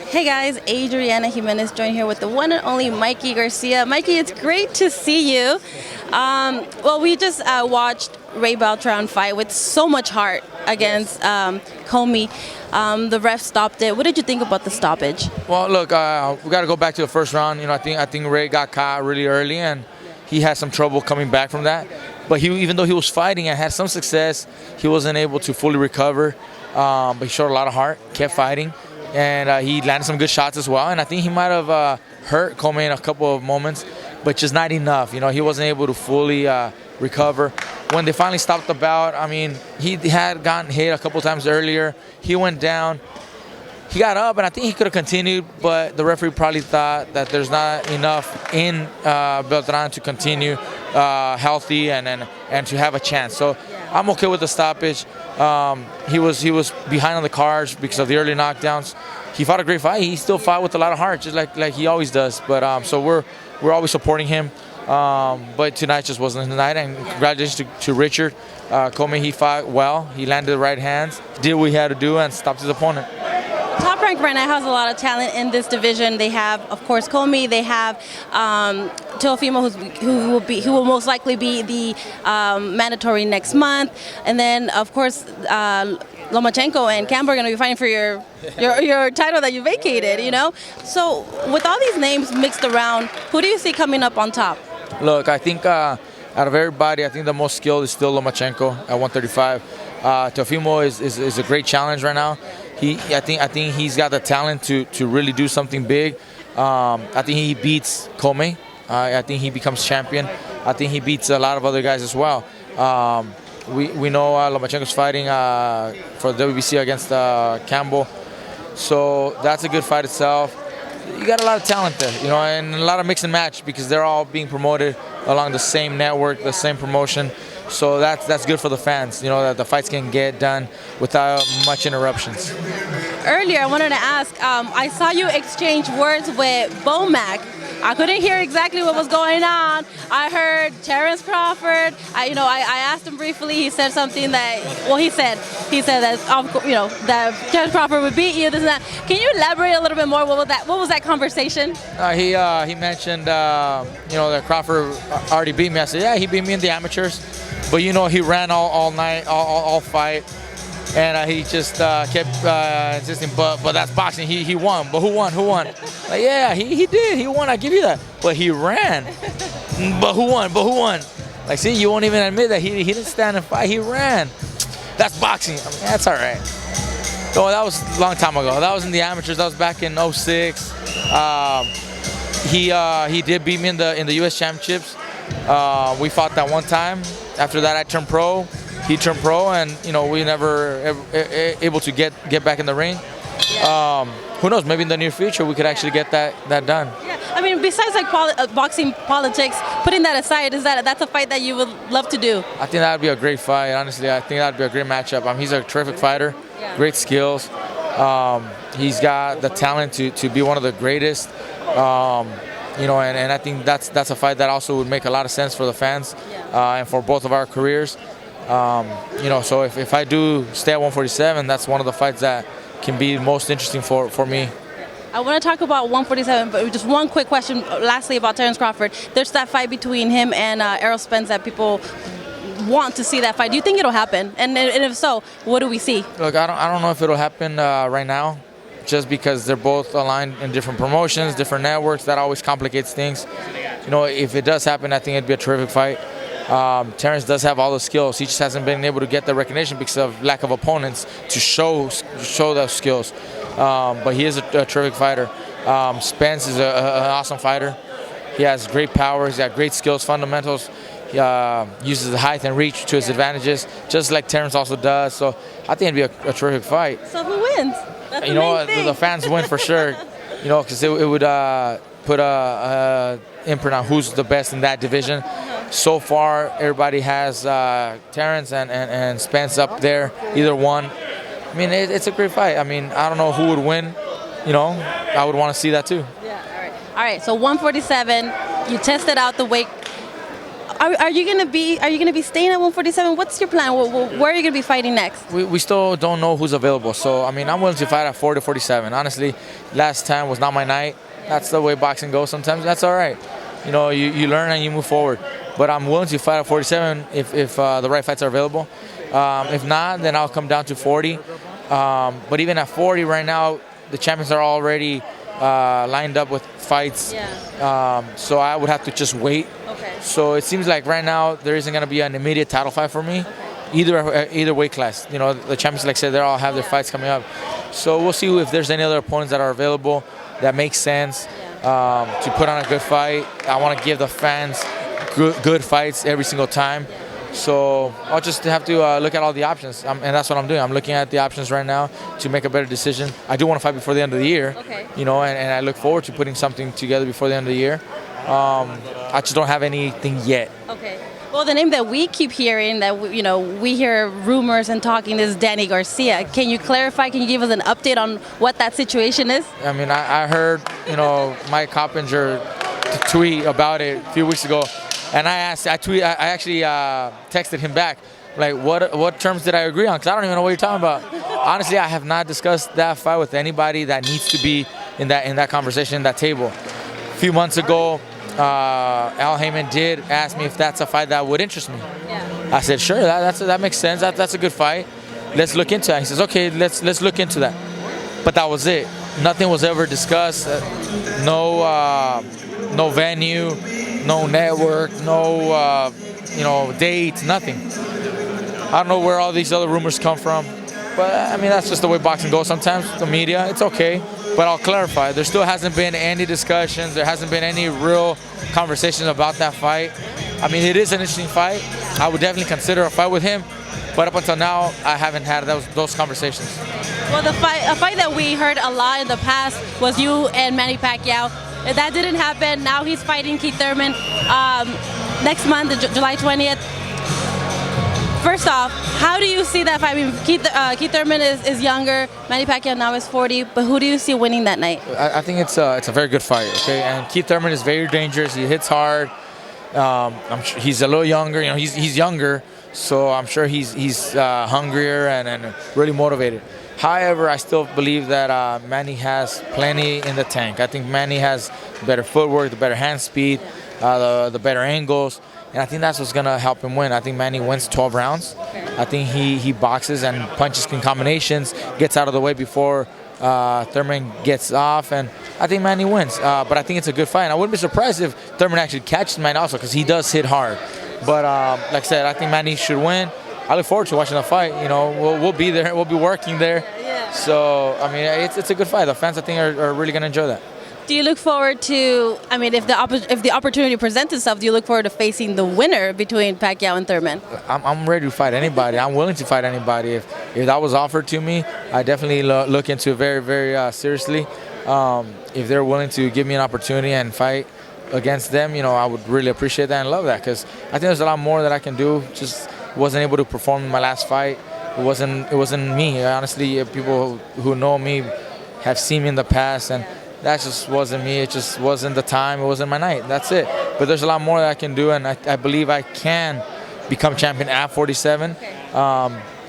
Hey guys, Adriana Jimenez joined here with the one and only Mikey Garcia. Mikey, it's great to see you. Well, we just watched Ray Beltran fight with so much heart against Comey. The ref stopped it. What did you think about the stoppage? Well, look, we got to go back to the first round. I think Ray got caught really early, and he had some trouble coming back from that. But even though he was fighting and had some success, he wasn't able to fully recover. But he showed a lot of heart, kept fighting, and he landed some good shots as well. And I think he might have hurt Comey in a couple of moments, but just not enough. He wasn't able to fully recover. When they finally stopped the bout, I mean, he had gotten hit a couple times earlier. He went down. He got up, and I think he could have continued, but the referee probably thought that there's not enough in Beltran to continue healthy and to have a chance. So I'm okay with the stoppage. He was behind on the cards because of the early knockdowns. He fought a great fight. He still fought with a lot of heart, just like he always does. But so we're always supporting him. But tonight just wasn't the night. And congratulations to Richard Comey. He fought well. He landed the right hands, did what he had to do, and stopped his opponent. Top Rank right now has a lot of talent in this division. They have, of course, Comey. They have Teofimo, who will most likely be the mandatory next month, and then of course Lomachenko and Campbell are going to be fighting for your title that you vacated. So with all these names mixed around, who do you see coming up on top? Look, I think out of everybody, I think the most skilled is still Lomachenko at 135. Teofimo is a great challenge right now. I think he's got the talent to really do something big. I think he beats Comey. I think he becomes champion. I think he beats a lot of other guys as well. We know Lomachenko's fighting for the WBC against Campbell, so that's a good fight itself. You got a lot of talent there, and a lot of mix and match because they're all being promoted along the same network, the same promotion. So that's good for the fans, that the fights can get done without much interruptions. Earlier, I wanted to ask, I saw you exchange words with Bomac. I couldn't hear exactly what was going on. I heard Terence Crawford. I asked him briefly. He said something that, he said that, that Terence Crawford would beat you. This and that. Can you elaborate a little bit more? What was that conversation? He mentioned, that Crawford already beat me. I said, yeah, he beat me in the amateurs. But he ran all night, all fight, and he just kept insisting. But that's boxing. He won. But who won? Like, yeah, he did. He won. I give you that. But he ran. But who won? Like, see, you won't even admit that he didn't stand and fight. He ran. That's boxing. I mean, that's all right. Oh, that was a long time ago. That was in the amateurs. That was back in '06. He did beat me in the U.S. Championships. We fought that one time. After that, I turned pro. He turned pro, and we never able to get back in the ring. Who knows? Maybe in the near future we could actually get that done. Yeah, I mean, besides boxing politics, putting that aside, that's a fight that you would love to do? I think that would be a great fight. Honestly, I think that would be a great matchup. He's a terrific fighter, great skills. He's got the talent to be one of the greatest. And I think that's a fight that also would make a lot of sense for the fans and for both of our careers. So if I do stay at 147, that's one of the fights that can be most interesting for me. I want to talk about 147, but just one quick question lastly about Terence Crawford. There's that fight between him and Errol Spence that people want to see that fight. Do you think it'll happen? And if so, what do we see? Look, I don't know if it'll happen right now, just because they're both aligned in different promotions, different networks. That always complicates things. If it does happen, I think it'd be a terrific fight. Terence does have all the skills. He just hasn't been able to get the recognition because of lack of opponents to show those skills. But he is a terrific fighter. Spence is an awesome fighter. He has great power. He's got great skills, fundamentals. He uses the height and reach to his advantages, just like Terence also does. So I think it'd be a terrific fight. So who wins? That's the main thing. The fans win for sure. Because it would put a imprint on who's the best in that division. So far, everybody has Terence and Spence up there, either one. I mean, it's a great fight. I mean, I don't know who would win. I would want to see that too. Yeah, all right. So 147, you tested out the weight are you gonna be staying at 147? What's your plan? Where are you gonna be fighting next? We still don't know who's available. So I mean, I'm willing to fight at 40 to 47. Honestly, last time was not my night. That's the way boxing goes sometimes. That's all right. You know, you learn and you move forward. But I'm willing to fight at 47 if the right fights are available. If not, then I'll come down to 40. But even at 40 right now, the champions are already lined up with fights. Yeah. So I would have to just wait. Okay. So it seems like right now there isn't going to be an immediate title fight for me. Either weight class. You know, the champions, like I said, they all have their fights coming up. So we'll see if there's any other opponents that are available that make sense to put on a good fight. I want to give the fans good fights every single time. So I'll just have to look at all the options, and that's what I'm doing. I'm looking at the options right now to make a better decision. I do want to fight before the end of the year, you know, and I look forward to putting something together before the end of the year. I just don't have anything yet. Okay. Well, the name that we keep hearing, that we hear rumors and talking, is Danny Garcia. Can you clarify? Can you give us an update on what that situation is? I mean, I heard, Mike Coppinger tweet about it a few weeks ago. And I actually texted him back, like, what terms did I agree on? Because I don't even know what you're talking about. Honestly, I have not discussed that fight with anybody that needs to be in that conversation, that table. A few months ago, Al Heyman did ask me if that's a fight that would interest me. Yeah. I said, sure, that makes sense. That's a good fight. Let's look into it. He says, okay, let's look into that. But that was it. Nothing was ever discussed. No venue. No network, no dates, nothing. I don't know where all these other rumors come from, but I mean, that's just the way boxing goes sometimes. The media, it's okay, but I'll clarify. There still hasn't been any discussions. There hasn't been any real conversations about that fight. I mean, it is an interesting fight. I would definitely consider a fight with him, but up until now, I haven't had those conversations. Well, a fight that we heard a lot in the past was you and Manny Pacquiao. That didn't happen. Now he's fighting Keith Thurman next month, July 20th. First off, how do you see that fight? I mean, Keith Thurman is younger. Manny Pacquiao now is 40. But who do you see winning that night? I think it's a very good fight. Okay, and Keith Thurman is very dangerous. He hits hard. I'm sure he's a little younger. He's younger, so I'm sure he's hungrier and really motivated. However, I still believe that Manny has plenty in the tank. I think Manny has better footwork, the better hand speed, the better angles, and I think that's what's going to help him win. I think Manny wins 12 rounds. I think he boxes and punches in combinations, gets out of the way before Thurman gets off, and I think Manny wins. But I think it's a good fight, and I wouldn't be surprised if Thurman actually catches Manny also, because he does hit hard. But like I said, I think Manny should win. I look forward to watching the fight. We'll be there. We'll be working there. Yeah. So I mean, it's a good fight. The fans, I think, are really gonna enjoy that. Do you look forward to? I mean, if the opportunity presents itself, do you look forward to facing the winner between Pacquiao and Thurman? I'm ready to fight anybody. I'm willing to fight anybody. If that was offered to me, I definitely look into it very, very seriously. If they're willing to give me an opportunity and fight against them, I would really appreciate that and love that, because I think there's a lot more that I can do. Just wasn't able to perform in my last fight. It wasn't me. Honestly, people who know me have seen me in the past, and that just wasn't me. It just wasn't the time. It wasn't my night. That's it. But there's a lot more that I can do, and I believe I can become champion at 47.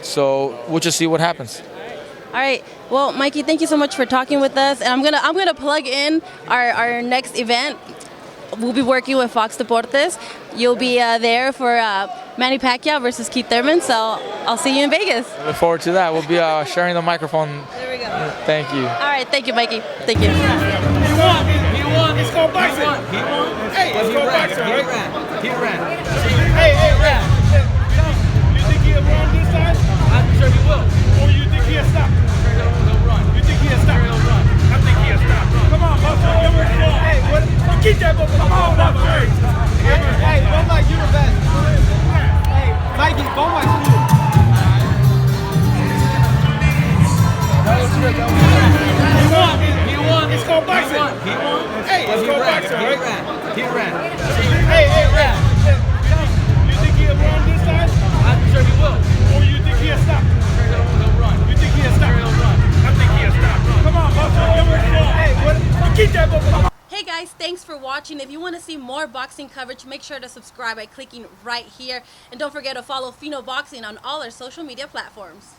So we'll just see what happens. All right. Well, Mikey, thank you so much for talking with us, and I'm gonna plug in our next event. We'll be working with Fox Deportes. You'll be there for Manny Pacquiao versus Keith Thurman, so I'll see you in Vegas. I look forward to that. We'll be sharing the microphone. There we go. Thank you. All right, thank you, Mikey. Thank you. He won. It's called boxing. He won. Hey, it's called boxing, right? He ran. Hey, you think he'll run this time? I'm sure he will. Or you think he'll stop? He'll run. You think he'll stop? He'll run. I think he'll stop. Come on, Buster. Hey, what? Keep that ball. Come on, Buster. Hey, Bomba, you the best. Hey, Mikey, Bomba, you. He won. It's called boxing. He won. Hey, it's called boxing, right? He ran. Hey, you think he'll run? for watching. If you want to see more boxing coverage, make sure to subscribe by clicking right here. And don't forget to follow Fino Boxing on all our social media platforms.